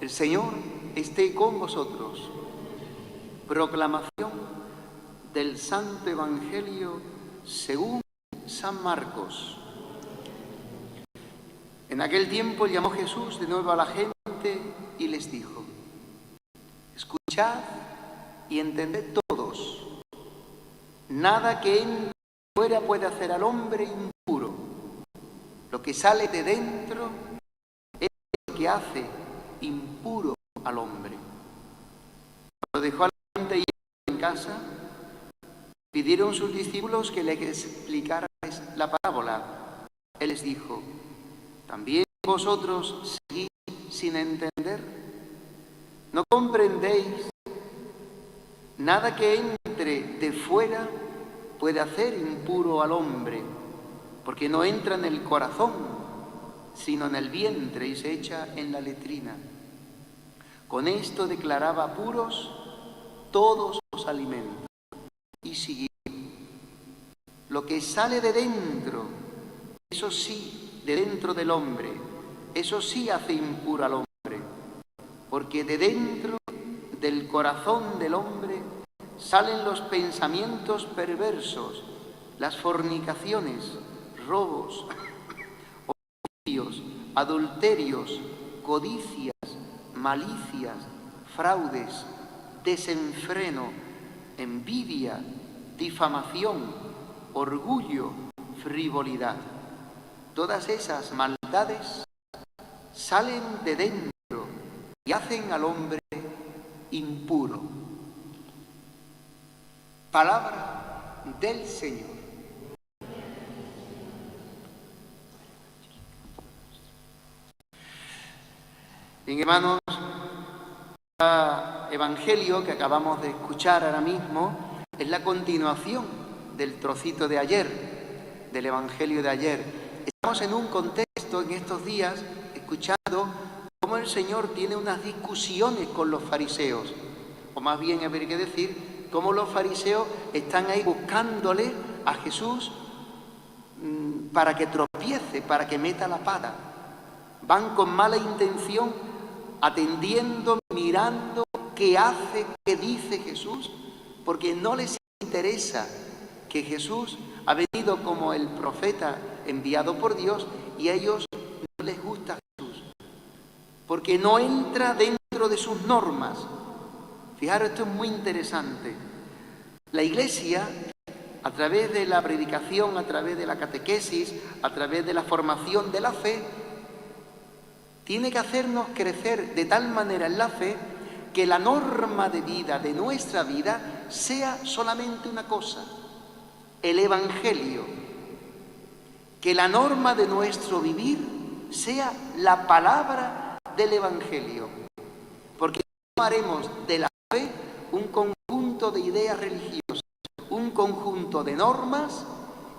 El Señor esté con vosotros. Proclamación del Santo Evangelio según San Marcos. En aquel tiempo llamó Jesús de nuevo a la gente y les dijo: escuchad y entended todos. Nada que entre fuera puede hacer al hombre impuro. Lo que sale de dentro es lo que hace impuro al hombre. Cuando dejó a la gente en casa, pidieron sus discípulos que les explicaran la parábola. Él les dijo: ¿también vosotros seguís sin entender? ¿No comprendéis? Nada que entre de fuera puede hacer impuro al hombre, porque no entra en el corazón, sino en el vientre y se echa en la letrina. Con esto declaraba puros todos los alimentos. Y siguió: lo que sale de dentro, eso sí, de dentro del hombre, eso sí hace impuro al hombre, porque de dentro del corazón del hombre salen los pensamientos perversos, las fornicaciones, robos, homicidios, adulterios, codicias, malicias, fraudes, desenfreno, envidia, difamación, orgullo, frivolidad. Todas esas maldades salen de dentro y hacen al hombre impuro. Palabra del Señor. Bien, hermanos, el Evangelio que acabamos de escuchar ahora mismo es la continuación del trocito de ayer, del Evangelio de ayer. Estamos en un contexto en estos días escuchando cómo el Señor tiene unas discusiones con los fariseos, o más bien habría que decir cómo los fariseos están ahí buscándole a Jesús para que tropiece, para que meta la pata. Van con mala intención, atendiendo, mirando qué hace, qué dice Jesús, porque no les interesa que Jesús ha venido como el profeta enviado por Dios y a ellos no les gusta Jesús, porque no entra dentro de sus normas. Fijaros, esto es muy interesante. La Iglesia, a través de la predicación, a través de la catequesis, a través de la formación de la fe, tiene que hacernos crecer de tal manera en la fe que la norma de vida de nuestra vida sea solamente una cosa: el Evangelio. Que la norma de nuestro vivir sea la palabra del Evangelio. Porque no haremos de la fe un conjunto de ideas religiosas, un conjunto de normas,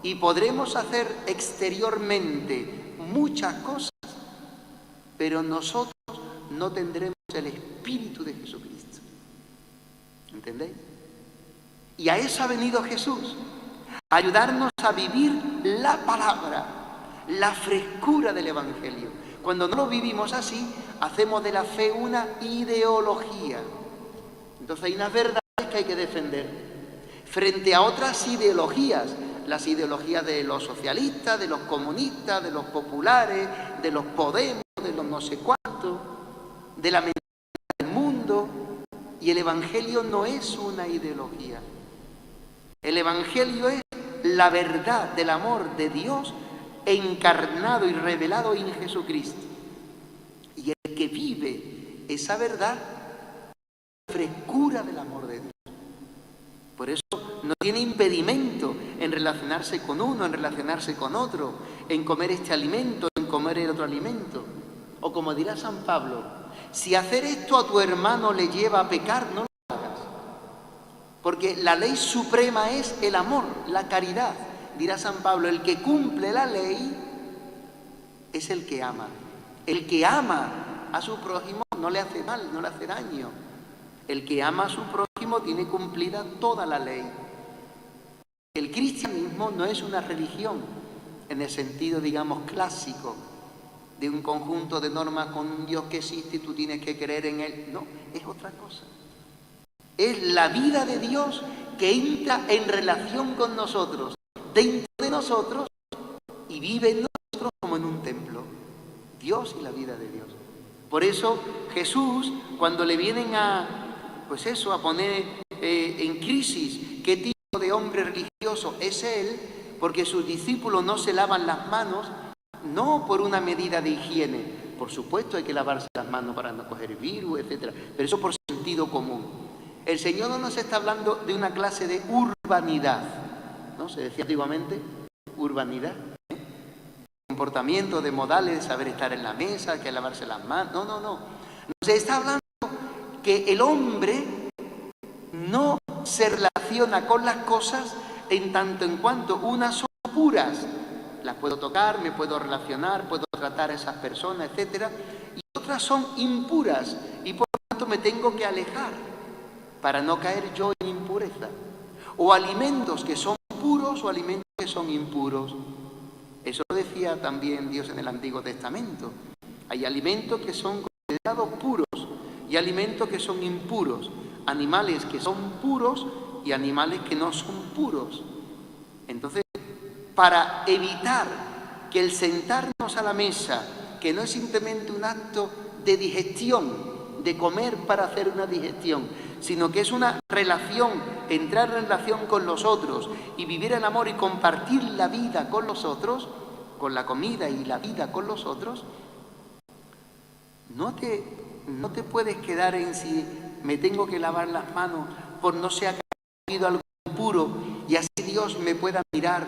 y podremos hacer exteriormente muchas cosas, pero nosotros no tendremos el Espíritu de Jesucristo. ¿Entendéis? Y a eso ha venido Jesús, a ayudarnos a vivir la palabra, la frescura del Evangelio. Cuando no lo vivimos así, hacemos de la fe una ideología. Entonces hay unas verdades que hay que defender frente a otras ideologías, las ideologías de los socialistas, de los comunistas, de los populares, de los Podemos, de los no sé cuántos, de la mentalidad del mundo. Y el Evangelio no es una ideología. El Evangelio es la verdad del amor de Dios encarnado y revelado en Jesucristo. Y el que vive esa verdad, la frescura del amor de Dios. Por eso no tiene impedimento en relacionarse con uno, en relacionarse con otro, en comer este alimento, en comer el otro alimento. O como dirá San Pablo: si hacer esto a tu hermano le lleva a pecar, no lo hagas. Porque la ley suprema es el amor, la caridad. Dirá San Pablo: el que cumple la ley es el que ama. El que ama a su prójimo no le hace mal, no le hace daño. El que ama a su prójimo tiene cumplida toda la ley. El cristianismo no es una religión en el sentido, digamos, clásico. de un conjunto de normas con un Dios que existe y tú tienes que creer en Él. No, es otra cosa. Es la vida de Dios que entra en relación con nosotros, dentro de nosotros, y vive en nosotros como en un templo. Dios y la vida de Dios. Por eso Jesús, cuando le vienen a poner en crisis qué tipo de hombre religioso es Él, porque sus discípulos no se lavan las manos, no por una medida de higiene, por supuesto hay que lavarse las manos para no coger virus, etc., pero eso por sentido común. El Señor no nos está hablando de una clase de urbanidad, ¿no? Se decía antiguamente, urbanidad, comportamiento, de modales, de saber estar en la mesa, que lavarse las manos. No. Nos está hablando que el hombre no se relaciona con las cosas en tanto en cuanto unas son puras. Las puedo tocar, me puedo relacionar, puedo tratar a esas personas, etc. Y otras son impuras y por lo tanto me tengo que alejar para no caer yo en impureza. O alimentos que son puros o alimentos que son impuros. Eso lo decía también Dios en el Antiguo Testamento. Hay alimentos que son considerados puros y alimentos que son impuros. Animales que son puros y animales que no son puros. Entonces, para evitar que el sentarnos a la mesa, que no es simplemente un acto de digestión, de comer para hacer una digestión, sino que es una relación, entrar en relación con los otros y vivir el amor y compartir la vida con los otros, con la comida y la vida con los otros, no te puedes quedar en si me tengo que lavar las manos por no sea que haya comido algo impuro y así Dios me pueda mirar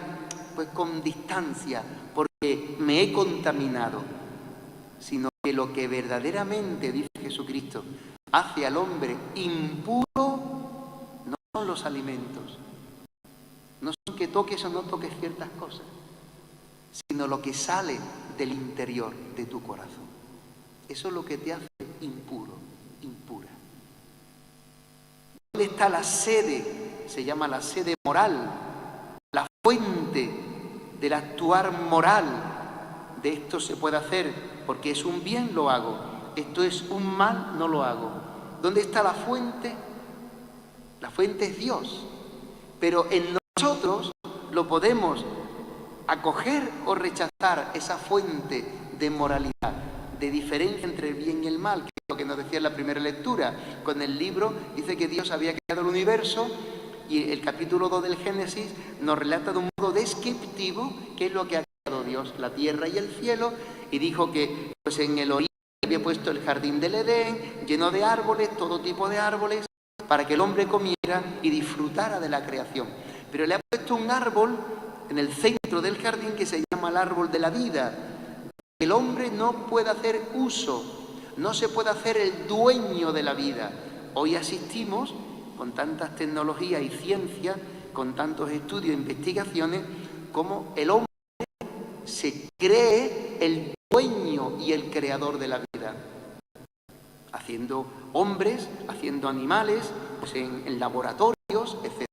pues con distancia porque me he contaminado, sino que lo que verdaderamente, dice Jesucristo, hace al hombre impuro no son los alimentos, no son que toques o no toques ciertas cosas, sino lo que sale del interior de tu corazón. Eso es lo que te hace impuro, impura. ¿Dónde está la sede? Se llama la sede moral, la fuente del actuar moral. De esto se puede hacer, porque es un bien, lo hago. Esto es un mal, no lo hago. ¿Dónde está la fuente? La fuente es Dios. Pero en nosotros lo podemos acoger o rechazar, esa fuente de moralidad, de diferencia entre el bien y el mal, que es lo que nos decía en la primera lectura. Con el libro dice que Dios había creado el universo y el capítulo 2 del Génesis nos relata de un modo descriptivo qué es lo que ha creado Dios, la tierra y el cielo, y dijo que pues en el oriente había puesto el jardín del Edén, lleno de árboles, todo tipo de árboles, para que el hombre comiera y disfrutara de la creación. Pero le ha puesto un árbol en el centro del jardín que se llama el árbol de la vida. El hombre no puede hacer uso, no se puede hacer el dueño de la vida. Hoy asistimos, con tantas tecnologías y ciencias, con tantos estudios e investigaciones, como el hombre se cree el dueño y el creador de la vida. Haciendo hombres, haciendo animales, pues en laboratorios, etc.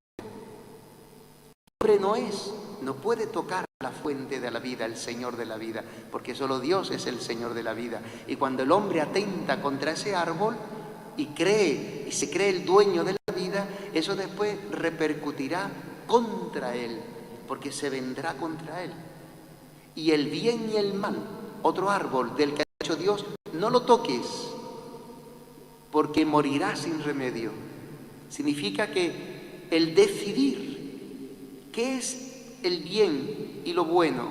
El hombre no puede tocar la fuente de la vida, el Señor de la vida, porque solo Dios es el Señor de la vida. Y cuando el hombre atenta contra ese árbol y se cree el dueño de la vida, eso después repercutirá contra él, porque se vendrá contra él. Y el bien y el mal, otro árbol del que ha hecho Dios, no lo toques, porque morirás sin remedio. Significa que el decidir qué es el bien y lo bueno,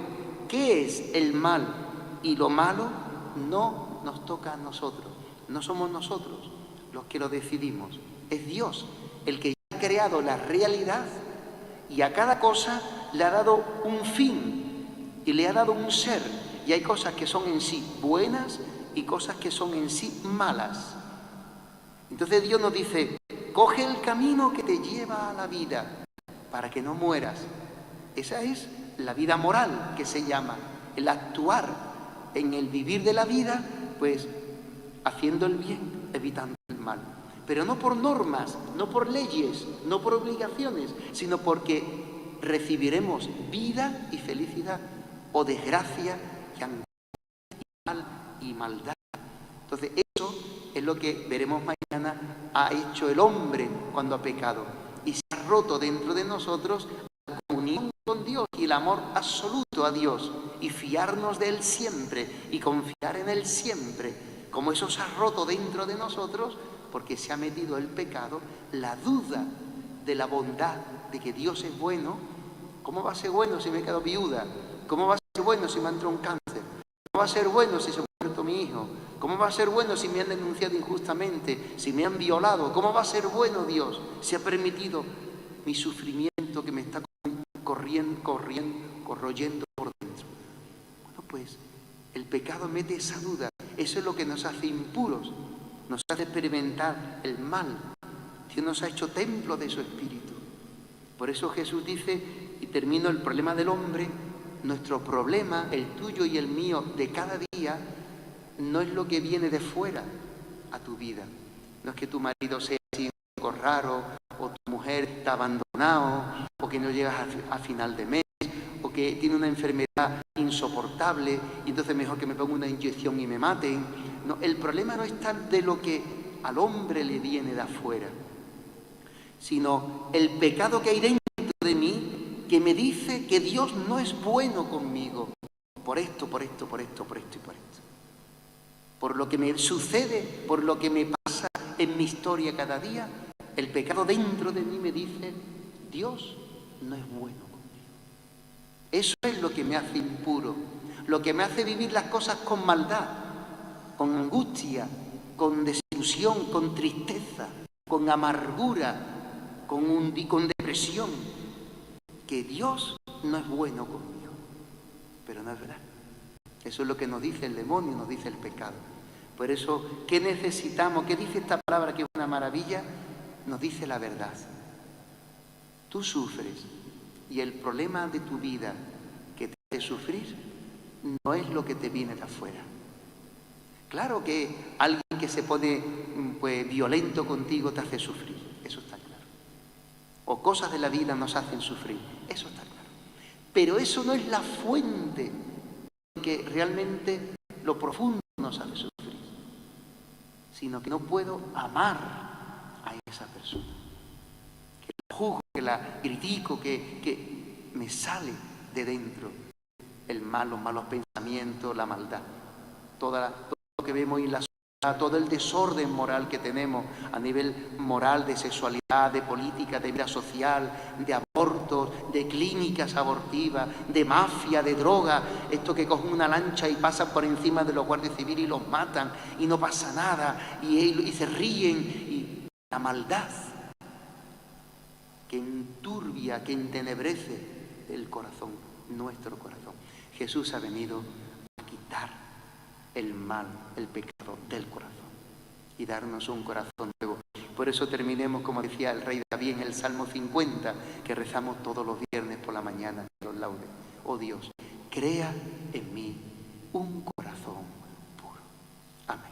qué es el mal y lo malo, no nos toca a nosotros. No somos nosotros los que lo decidimos. Es Dios el que ha creado la realidad y a cada cosa le ha dado un fin y le ha dado un ser. Y hay cosas que son en sí buenas y cosas que son en sí malas. Entonces Dios nos dice, coge el camino que te lleva a la vida para que no mueras. Esa es la vida moral que se llama, el actuar en el vivir de la vida, pues haciendo el bien, evitando el mal. Pero no por normas, no por leyes, no por obligaciones, sino porque recibiremos vida y felicidad, o desgracia y angustia y mal y maldad. Entonces eso es lo que veremos mañana ha hecho el hombre cuando ha pecado y se ha roto dentro de nosotros la comunión con Dios y el amor absoluto a Dios y fiarnos de Él siempre y confiar en Él siempre. Como eso se ha roto dentro de nosotros porque se ha metido el pecado, la duda de la bondad de que Dios es bueno. ¿Cómo va a ser bueno si me he quedado viuda? ¿Cómo va a ser bueno si me ha entrado un cáncer? ¿Cómo va a ser bueno si se ha muerto mi hijo? ¿Cómo va a ser bueno si me han denunciado injustamente? Si me han violado. ¿Cómo va a ser bueno Dios si ha permitido mi sufrimiento que me está corroyendo por dentro? Bueno, pues el pecado mete esa duda. Eso es lo que nos hace impuros, nos hace experimentar el mal. Dios nos ha hecho templo de su espíritu. Por eso Jesús dice, y termino, el problema del hombre, nuestro problema, el tuyo y el mío de cada día, no es lo que viene de fuera a tu vida. No es que tu marido sea así un poco raro, o tu mujer está abandonado, o que no llegas a final de mes, o que tiene una enfermedad insoportable y entonces mejor que me ponga una inyección y me maten. No, el problema no está de lo que al hombre le viene de afuera, sino el pecado que hay dentro de mí que me dice que Dios no es bueno conmigo por esto, por esto, por esto, por esto y por esto. Por lo que me sucede, por lo que me pasa en mi historia cada día, el pecado dentro de mí me dice, Dios no es bueno conmigo. Eso es lo que me hace impuro, lo que me hace vivir las cosas con maldad, con angustia, con desilusión, con tristeza, con amargura, con depresión, que Dios no es bueno conmigo. Pero no es verdad. Eso es lo que nos dice el demonio, nos dice el pecado. Por eso, ¿qué necesitamos? ¿Qué dice esta palabra que es una maravilla? Nos dice la verdad. Tú sufres y el problema de tu vida que te hace sufrir no es lo que te viene de afuera. Claro que alguien que se pone violento contigo te hace sufrir, eso está claro. O cosas de la vida nos hacen sufrir, eso está claro. Pero eso no es la fuente que realmente lo profundo nos hace sufrir, sino que no puedo amar a esa persona, que la juzgo, que la critico, que me sale de dentro el mal, los malos pensamientos, la maldad, todo lo que vemos en la sociedad, todo el desorden moral que tenemos a nivel moral, de sexualidad, de política, de vida social, de abortos, de clínicas abortivas, de mafia, de droga, esto que cogen una lancha y pasan por encima de los guardias civiles y los matan y no pasa nada y se ríen, y la maldad que enturbia, que entenebrece el corazón, nuestro corazón. Jesús ha venido a quitar el mal, el pecado del corazón y darnos un corazón nuevo. Por eso terminemos, como decía el rey David en el Salmo 50, que rezamos todos los viernes por la mañana, los laudes. Oh Dios, crea en mí un corazón puro. Amén.